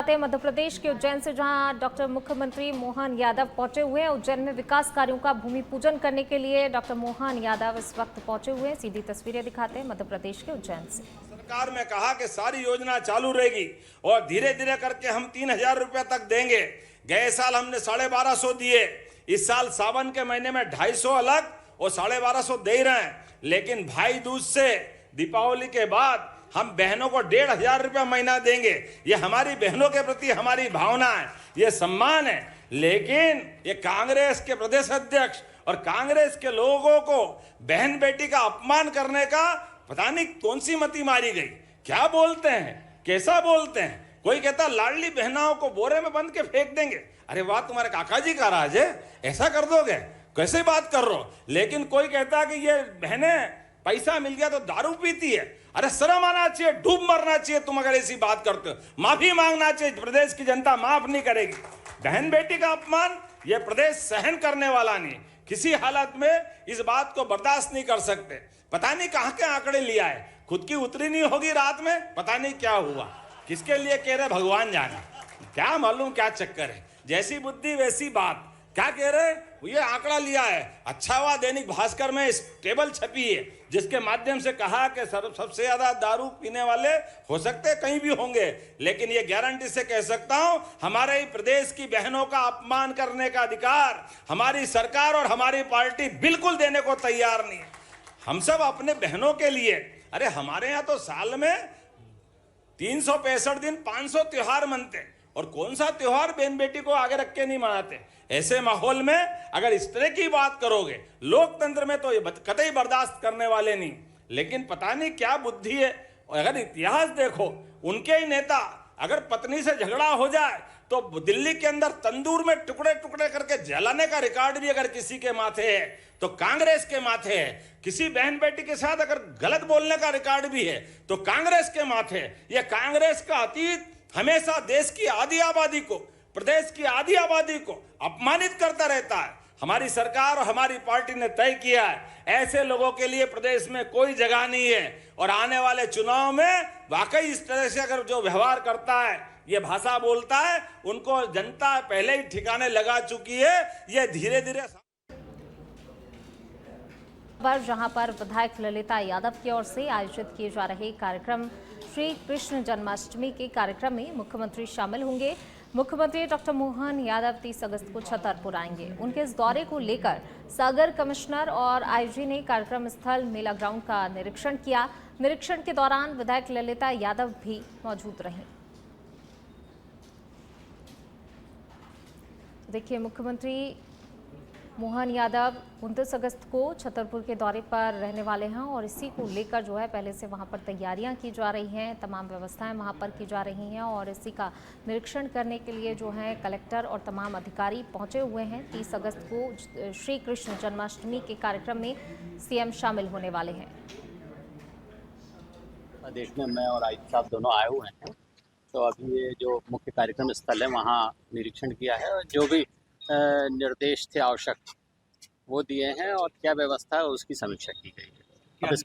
दिखाते हैं मध्य प्रदेश के उज्जैन से, जहां डॉक्टर मुख्यमंत्री मोहन यादव पहुंचे हुए हैं। उज्जैन में विकास कार्यों का भूमि पूजन करने के लिए डॉक्टर मोहन यादव इस वक्त पहुंचे हुए हैं। सीधी तस्वीरें दिखाते हैं मध्य प्रदेश के उज्जैन से। सरकार में कहा कि सारी योजना चालू रहेगी और धीरे धीरे करके हम 3,000 रुपए तक देंगे। गए साल हमने 1250 दिए, इस साल सावन के महीने में 250 अलग और 1250 दे ही रहे हैं। लेकिन भाई दूज से दीपावली के बाद हम बहनों को 1,500 रुपया महीना देंगे। ये हमारी बहनों के प्रति हमारी भावना है, ये सम्मान है। लेकिन ये कांग्रेस के प्रदेश अध्यक्ष और कांग्रेस के लोगों को बहन बेटी का अपमान करने का पता नहीं कौन सी मति मारी गई। क्या बोलते हैं, कैसा बोलते हैं। कोई कहता लाडली बहनाओं को बोरे में बंद के फेंक देंगे। अरे वाह, तुम्हारे काका जी का राज है, ऐसा कर दोगे, कैसे बात कर रहे हो। लेकिन कोई कहता कि ये बहनें पैसा मिल गया तो दारू पीती है। अरे शर्म आना चाहिए, डूब मरना चाहिए तुम अगर ऐसी बात करते हो। माफी मांगना चाहिए, प्रदेश की जनता माफ नहीं करेगी। बहन बेटी का अपमान ये प्रदेश सहन करने वाला नहीं। किसी हालत में इस बात को बर्दाश्त नहीं कर सकते। पता नहीं कहां के आंकड़े लिया है, खुद की उतरी नहीं होगी रात में, पता नहीं क्या हुआ, किसके लिए कह रहे भगवान जाने, क्या मालूम क्या चक्कर है। जैसी बुद्धि वैसी बात। क्या कह रहे, ये आंकड़ा लिया है। अच्छा हुआ दैनिक भास्कर में इस टेबल छपी है जिसके माध्यम से कहा कि सबसे ज्यादा दारू पीने वाले हो सकते कहीं भी होंगे, लेकिन ये गारंटी से कह सकता हूं हमारे ही प्रदेश की बहनों का अपमान करने का अधिकार हमारी सरकार और हमारी पार्टी बिल्कुल देने को तैयार नहीं है। हम सब अपने बहनों के लिए, अरे हमारे यहाँ तो साल में 365 दिन 500 त्योहार मनते, और कौन सा त्योहार बहन बेटी को आगे रख के नहीं मनाते। ऐसे माहौल में अगर इस तरह की बात करोगे, लोकतंत्र में तो ये कतई बर्दाश्त करने वाले नहीं। लेकिन पता नहीं क्या बुद्धि है। अगर इतिहास देखो, उनके ही नेता अगर पत्नी से झगड़ा हो जाए तो दिल्ली के अंदर तंदूर में टुकड़े टुकड़े करके जलाने का रिकॉर्ड भी अगर किसी के माथे है तो कांग्रेस के माथे है। किसी बहन बेटी के साथ अगर गलत बोलने का रिकॉर्ड भी है तो कांग्रेस के माथे है। यह कांग्रेस का अतीत हमेशा देश की आधी आबादी को, प्रदेश की आधी आबादी को अपमानित करता रहता है। हमारी सरकार और हमारी पार्टी ने तय किया है ऐसे लोगों के लिए प्रदेश में कोई जगह नहीं है। और आने वाले चुनाव में वाकई इस तरह से अगर जो व्यवहार करता है, ये भाषा बोलता है, उनको जनता पहले ही ठिकाने लगा चुकी है। ये धीरे धीरे जहां पर विधायक ललिता यादव की ओर से आयोजित किए जा रहे कार्यक्रम श्री कृष्ण जन्माष्टमी के कार्यक्रम में मुख्यमंत्री शामिल होंगे। मुख्यमंत्री डॉक्टर मोहन यादव 30 अगस्त को छतरपुर आएंगे। उनके इस दौरे को लेकर सागर कमिश्नर और आईजी ने कार्यक्रम स्थल मेला ग्राउंड का निरीक्षण किया। निरीक्षण के दौरान विधायक ललिता यादव भी मौजूद रहीं। देखिए, मुख्यमंत्री मोहन यादव 29 अगस्त को छतरपुर के दौरे पर रहने वाले हैं और इसी को लेकर जो है पहले से वहां पर तैयारियां की जा रही हैं, तमाम व्यवस्थाएं वहां पर की जा रही हैं और इसी का निरीक्षण करने के लिए जो है कलेक्टर और तमाम अधिकारी पहुंचे हुए हैं। 30 अगस्त को श्री कृष्ण जन्माष्टमी के कार्यक्रम में सीएम शामिल होने वाले हैं। प्रदेश में मैं और आयुक्त साहब दोनों आए हुए हैं, तो अभी ये जो मुख्य कार्यक्रम स्थल है वहाँ निरीक्षण किया है और जो भी निर्देश थे आवश्यक वो दिए हैं और क्या व्यवस्था है उसकी समीक्षा की गई है।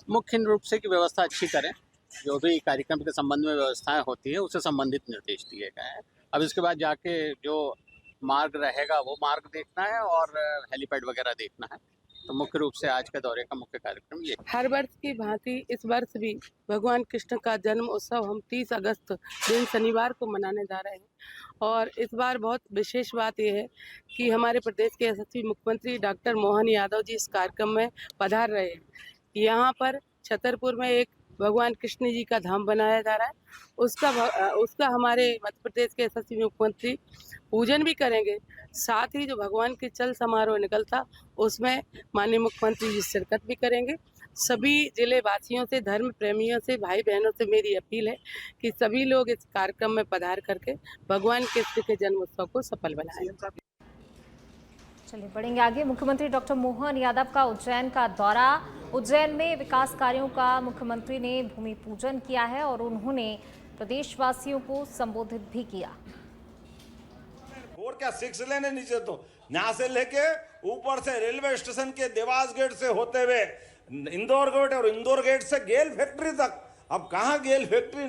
मुख्य रूप से कि व्यवस्था अच्छी करें, जो भी कार्यक्रम के संबंध में व्यवस्थाएं होती है उससे संबंधित निर्देश दिए गए हैं। अब इसके बाद जाके जो मार्ग रहेगा वो मार्ग देखना है और हेलीपैड वगैरह देखना है। तो मुख्य रूप से आज के दौरे का मुख्य कार्यक्रम ये। हर वर्ष की भांति इस वर्ष भी भगवान कृष्ण का जन्म उत्सव हम 30 अगस्त दिन शनिवार को मनाने जा रहे हैं। और इस बार बहुत विशेष बात यह है कि हमारे प्रदेश के यशस्वी मुख्यमंत्री डॉक्टर मोहन यादव जी इस कार्यक्रम में पधार रहे हैं। यहाँ पर छतरपुर में एक भगवान कृष्ण जी का धाम बनाया जा रहा है, उसका हमारे मध्य प्रदेश के यशस्वी मुख्यमंत्री पूजन भी करेंगे। साथ ही जो भगवान के चल समारोह निकलता उसमें माननीय मुख्यमंत्री जी शिरकत भी करेंगे। सभी जिले वासियों से, धर्म प्रेमियों से, भाई बहनों से मेरी अपील है कि सभी लोग इस कार्यक्रम में पधार करके भगवान कृष्ण के जन्म उत्सव को सफल बनाएं। चलिए बढ़ेंगे आगे। मुख्यमंत्री डॉक्टर मोहन यादव का उज्जैन का दौरा। उज्जैन में विकास कार्यों का मुख्यमंत्री ने भूमि पूजन किया है और उन्होंने प्रदेशवासियों को संबोधित भी किया। और क्या 6 लेने नीचे तो यहाँ से लेके ऊपर से रेलवे स्टेशन के देवास गेट से होते हुए इंदौर गेट और इंदौर गेट से गेल फैक्ट्री तक। अब कहाँ गेल फैक्ट्री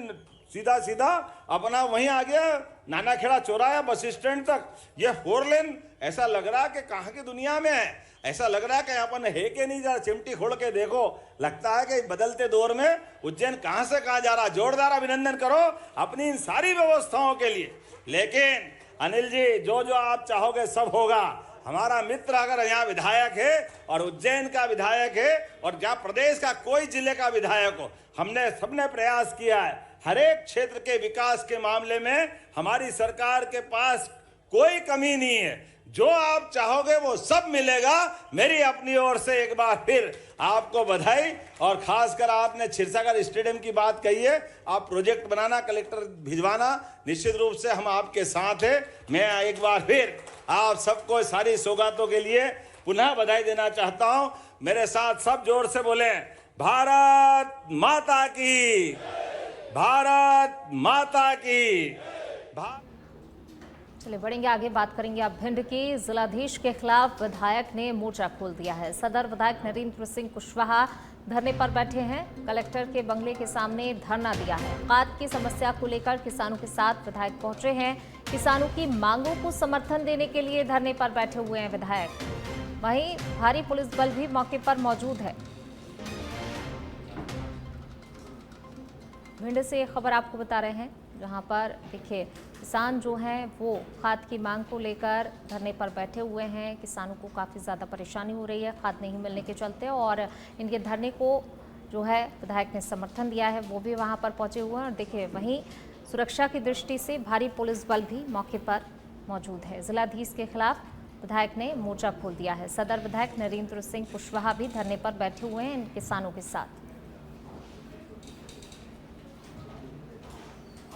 सीधा सीधा अपना वहीं आ गया नाना खेड़ा चौराहा बस स्टैंड तक। ये 4 लेन ऐसा लग रहा कि कहाँ की दुनिया में है, ऐसा लग रहा है कि अपन है कि नहीं। जरा चिमटी खोल के देखो, लगता है कि बदलते दौर में उज्जैन कहाँ से कहाँ जा रहा। जोरदार अभिनंदन करो अपनी इन सारी व्यवस्थाओं के लिए। लेकिन अनिल जी, जो जो आप चाहोगे सब होगा। हमारा मित्र अगर यहाँ विधायक है और उज्जैन का विधायक है और क्या प्रदेश का कोई जिले का विधायक हो, हमने सबने प्रयास किया है। हर एक क्षेत्र के विकास के मामले में हमारी सरकार के पास कोई कमी नहीं है। जो आप चाहोगे वो सब मिलेगा। मेरी अपनी ओर से एक बार फिर आपको बधाई। और खासकर आपने क्षीरसागर स्टेडियम की बात कही है, आप प्रोजेक्ट बनाना, कलेक्टर भिजवाना, निश्चित रूप से हम आपके साथ हैं। मैं एक बार फिर आप सबको सारी सौगातों के लिए पुनः बधाई देना चाहता हूं। मेरे साथ सब जोर से बोले, भारत माता की, भारत माता की। चलिए बढ़ेंगे आगे, बात करेंगे अब भिंड के जिलाधीश के खिलाफ विधायक ने मोर्चा खोल दिया है। सदर विधायक नरेंद्र सिंह कुशवाहा धरने पर बैठे हैं। कलेक्टर के बंगले के सामने धरना दिया है। खाद की समस्या को लेकर किसानों के साथ विधायक पहुंचे हैं। किसानों की मांगों को समर्थन देने के लिए धरने पर बैठे हुए हैं विधायक। वहीं भारी पुलिस बल भी मौके पर मौजूद है। भिंड से खबर आपको बता रहे हैं, जहां पर देखिए किसान जो हैं वो खाद की मांग को लेकर धरने पर बैठे हुए हैं। किसानों को काफ़ी ज़्यादा परेशानी हो रही है खाद नहीं मिलने के चलते, और इनके धरने को जो है विधायक ने समर्थन दिया है, वो भी वहां पर पहुंचे हुए हैं। और देखिए वहीं सुरक्षा की दृष्टि से भारी पुलिस बल भी मौके पर मौजूद है। जिलाधीश के खिलाफ विधायक ने मोर्चा खोल दिया है। सदर विधायक नरेंद्र सिंह कुशवाहा भी धरने पर बैठे हुए हैं इन किसानों के साथ।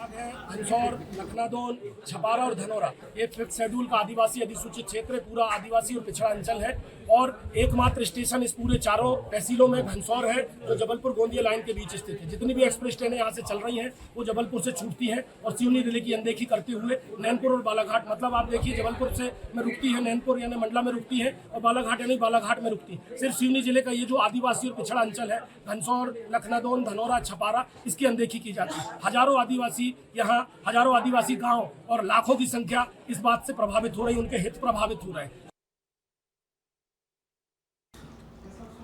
घनसौर, लखनादौन, छपारा और धनौरा ये 5th शेड्यूल का आदिवासी अधिसूचित क्षेत्र है। पूरा आदिवासी और पिछड़ा अंचल है और एकमात्र स्टेशन इस पूरे चारों तहसीलों में घनसौर है, जो जबलपुर गोंदिया लाइन के बीच स्थित है। जितनी भी एक्सप्रेस ट्रेनें यहाँ से चल रही हैं वो जबलपुर से छूटती हैं और सिवनी जिले की अनदेखी करते हुए नैनपुर और बालाघाट, मतलब आप देखिए जबलपुर से में रुकती है, नैनपुर यानी मंडला में रुकती है, और बालाघाट यानी बालाघाट में रुकती है। सिर्फ सिवनी जिले का ये जो आदिवासी और पिछड़ा अंचल है, घनसौर, लखनादौन, धनौरा, छपारा, इसकी अनदेखी की जाती है। हजारों आदिवासी गांव और लाखों की संख्या इस बात से प्रभावित हो रही, उनके हित प्रभावित हो रहे हैं।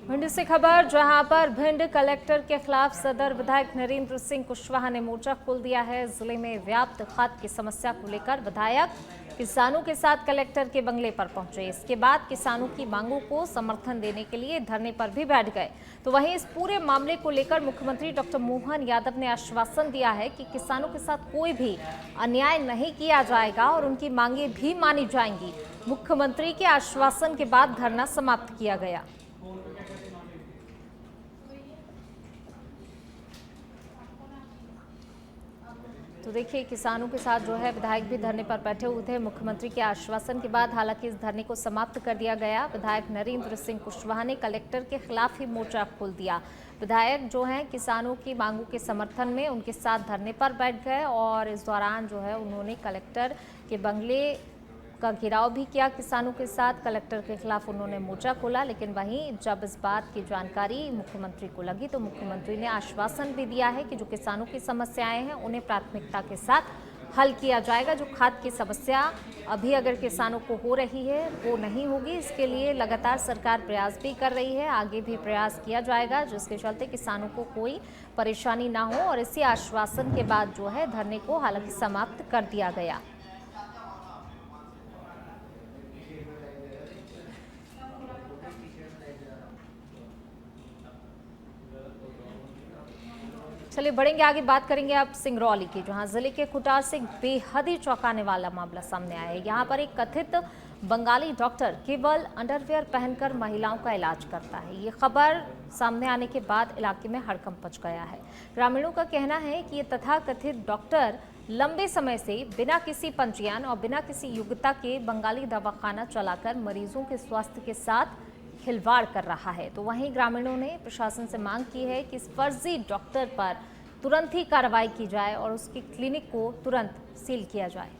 भिंड से खबर, जहां पर भिंड कलेक्टर के खिलाफ सदर विधायक नरेंद्र सिंह कुशवाहा ने मोर्चा खोल दिया है। जिले में व्याप्त खाद की समस्या को लेकर विधायक किसानों के साथ कलेक्टर के बंगले पर पहुंचे। इसके बाद किसानों की मांगों को समर्थन देने के लिए धरने पर भी बैठ गए। तो वहीं इस पूरे मामले को लेकर मुख्यमंत्री डॉक्टर मोहन यादव ने आश्वासन दिया है कि किसानों के साथ कोई भी अन्याय नहीं किया जाएगा और उनकी मांगे भी मानी जाएंगी। मुख्यमंत्री के आश्वासन के बाद धरना समाप्त किया गया। तो देखिए किसानों के साथ जो है विधायक भी धरने पर बैठे हुए थे। मुख्यमंत्री के आश्वासन के बाद हालांकि इस धरने को समाप्त कर दिया गया। विधायक नरेंद्र सिंह कुशवाहा ने कलेक्टर के खिलाफ ही मोर्चा खोल दिया। विधायक जो हैं किसानों की मांगों के समर्थन में उनके साथ धरने पर बैठ गए और इस दौरान जो है उन्होंने कलेक्टर के बंगले का घेराव भी किया। किसानों के साथ कलेक्टर के खिलाफ उन्होंने मोर्चा खोला। लेकिन वहीं जब इस बात की जानकारी मुख्यमंत्री को लगी तो मुख्यमंत्री ने आश्वासन भी दिया है कि जो किसानों की समस्याएं हैं उन्हें प्राथमिकता के साथ हल किया जाएगा। जो खाद की समस्या अभी अगर किसानों को हो रही है वो नहीं होगी। इसके लिए लगातार सरकार प्रयास भी कर रही है, आगे भी प्रयास किया जाएगा, जिसके चलते किसानों को कोई परेशानी ना हो। और इसी आश्वासन के बाद जो है धरने को हालांकि समाप्त कर दिया गया। चलिए बढ़ेंगे आगे, बात करेंगे अब सिंगरौली की, जहां जिले के खुटार से बेहद ही चौंकाने वाला मामला सामने आया है। यहां पर एक कथित बंगाली डॉक्टर केवल अंडरवियर पहनकर महिलाओं का इलाज करता है। ये खबर सामने आने के बाद इलाके में हड़कंप मच गया है। ग्रामीणों का कहना है कि ये तथाकथित डॉक्टर लंबे समय से बिना किसी पंजीयन और बिना किसी योग्यता के बंगाली दवाखाना चलाकर मरीजों के स्वास्थ्य के साथ खिलवाड़ कर रहा है। तो वहीं ग्रामीणों ने प्रशासन से मांग की है कि इस फर्जी डॉक्टर पर तुरंत ही कार्रवाई की जाए और उसकी क्लिनिक को तुरंत सील किया जाए।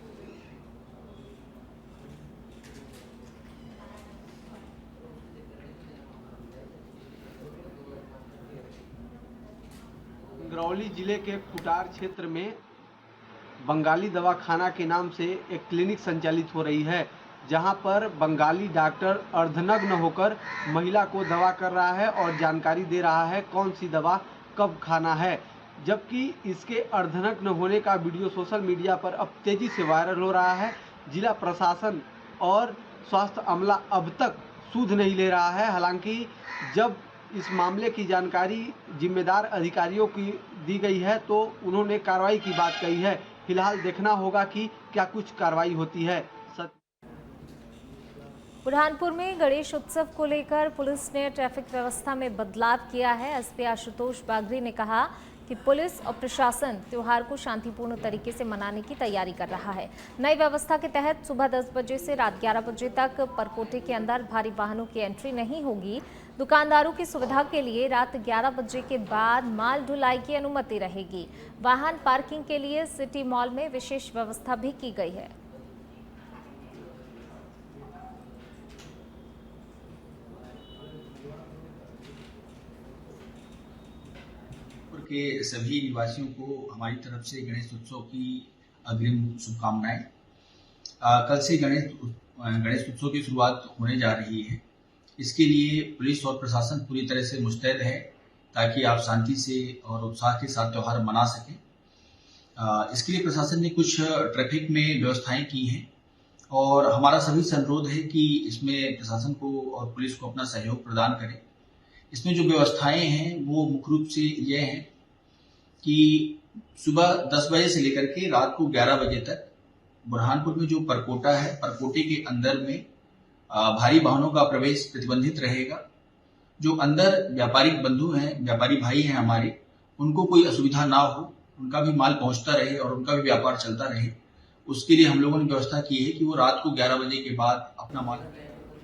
करौली जिले के कुटार क्षेत्र में बंगाली दवाखाना के नाम से एक क्लिनिक संचालित हो रही है, जहां पर बंगाली डॉक्टर अर्धनग्न होकर महिला को दवा कर रहा है और जानकारी दे रहा है कौन सी दवा कब खाना है। जबकि इसके अर्धनग्न होने का वीडियो सोशल मीडिया पर अब तेज़ी से वायरल हो रहा है। जिला प्रशासन और स्वास्थ्य अमला अब तक सूद नहीं ले रहा है। हालांकि जब इस मामले की जानकारी जिम्मेदार अधिकारियों की दी गई है तो उन्होंने कार्रवाई की बात कही है। फिलहाल देखना होगा कि क्या कुछ कार्रवाई होती है। बुरहानपुर में गणेश उत्सव को लेकर पुलिस ने ट्रैफिक व्यवस्था में बदलाव किया है। एसपी आशुतोष बागरी ने कहा कि पुलिस और प्रशासन त्योहार को शांतिपूर्ण तरीके से मनाने की तैयारी कर रहा है। नई व्यवस्था के तहत सुबह 10 बजे से रात 11 बजे तक परकोटे के अंदर भारी वाहनों की एंट्री नहीं होगी। दुकानदारों की सुविधा के लिए रात 11 बजे के बाद माल ढुलाई की अनुमति रहेगी। वाहन पार्किंग के लिए सिटी मॉल में विशेष व्यवस्था भी की गई है। के सभी निवासियों को हमारी तरफ से गणेश उत्सव की अग्रिम शुभकामनाएं। कल से गणेश उत्सव की शुरुआत होने जा रही है। इसके लिए पुलिस और प्रशासन पूरी तरह से मुस्तैद है ताकि आप शांति से और उत्साह के साथ त्यौहार मना सकें। इसके लिए प्रशासन ने कुछ ट्रैफिक में व्यवस्थाएं की हैं और हमारा सभी से अनुरोध है कि इसमें प्रशासन को और पुलिस को अपना सहयोग प्रदान करें। इसमें जो व्यवस्थाएं हैं वो मुख्य रूप से ये हैं कि सुबह 10 बजे से लेकर के रात को 11 बजे तक बुरहानपुर में जो परकोटा है, परकोटे के अंदर में भारी वाहनों का प्रवेश प्रतिबंधित रहेगा। जो अंदर व्यापारिक बंधु हैं, व्यापारी भाई हैं हमारे, उनको कोई असुविधा ना हो, उनका भी माल पहुंचता रहे और उनका भी व्यापार चलता रहे, उसके लिए हम लोगों ने व्यवस्था की है कि वो रात को 11 बजे के बाद अपना माल